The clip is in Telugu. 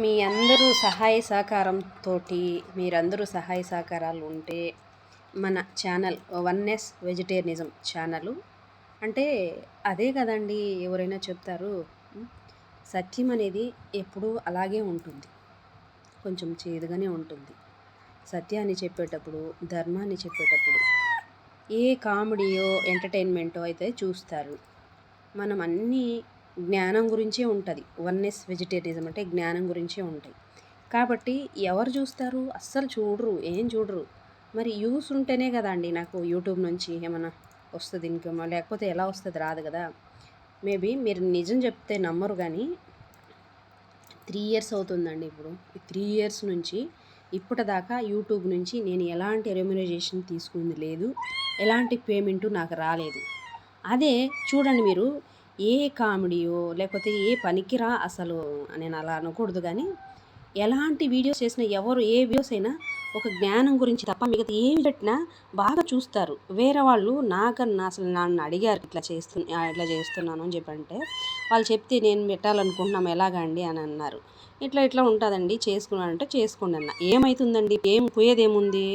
మీ అందరూ సహాయ సహకారంతోటి మీరందరూ సహాయ సహకారాలు ఉంటే మన ఛానల్ వన్నెస్ వెజిటేరియనిజం ఛానల్ అంటే అదే కదండి. ఎవరైనా చెప్తారు సత్యం అనేది ఎప్పుడూ అలాగే ఉంటుంది, కొంచెం చేదుగానే ఉంటుంది. సత్యాన్ని చెప్పేటప్పుడు, ధర్మాన్ని చెప్పేటప్పుడు ఏ కామెడీయో ఎంటర్టైన్మెంటో అయితే చూస్తారు. మనం అన్నీ జ్ఞానం గురించే ఉంటుంది. వన్నెస్ వెజిటేరియనిజం అంటే జ్ఞానం గురించే ఉంటాయి. కాబట్టి ఎవరు చూస్తారు? అస్సలు చూడరు, ఏం చూడరు. మరి యూస్ ఉంటేనే కదా అండి నాకు యూట్యూబ్ నుంచి ఏమన్నా వస్తుంది ఇన్కమ్, లేకపోతే ఎలా వస్తుంది? రాదు కదా. మేబీ మీరు నిజం చెప్తే నమ్మరు, కానీ 3 ఇయర్స్ అవుతుందండి ఇప్పుడు. ఈ 3 ఇయర్స్ నుంచి ఇప్పటిదాకా యూట్యూబ్ నుంచి నేను ఎలాంటి రెమ్యునరైజేషన్ తీసుకుంది లేదు, ఎలాంటి పేమెంటు నాకు రాలేదు. అదే చూడండి మీరు, ఏ కామెడీయో లేకపోతే ఏ పనికిరా, అసలు నేను అలా అనకూడదు, కానీ ఎలాంటి వీడియోస్ చేసినా, ఎవరు ఏ వీడియోస్ అయినా ఒక జ్ఞానం గురించి తప్ప మిగతా ఏమి పెట్టినా బాగా చూస్తారు. వేరే వాళ్ళు నాకన్నా అసలు నన్ను అడిగారు, ఇట్లా చేస్తున్నాను అని చెప్పంటే వాళ్ళు చెప్తే నేను పెట్టాలనుకుంటున్నాం ఎలాగా అండి అని అన్నారు. ఇట్లా ఉంటుందండి, చేసుకున్నానంటే చేసుకోండి అన్న. ఏమవుతుందండి? ఏం పోయేదేముంది?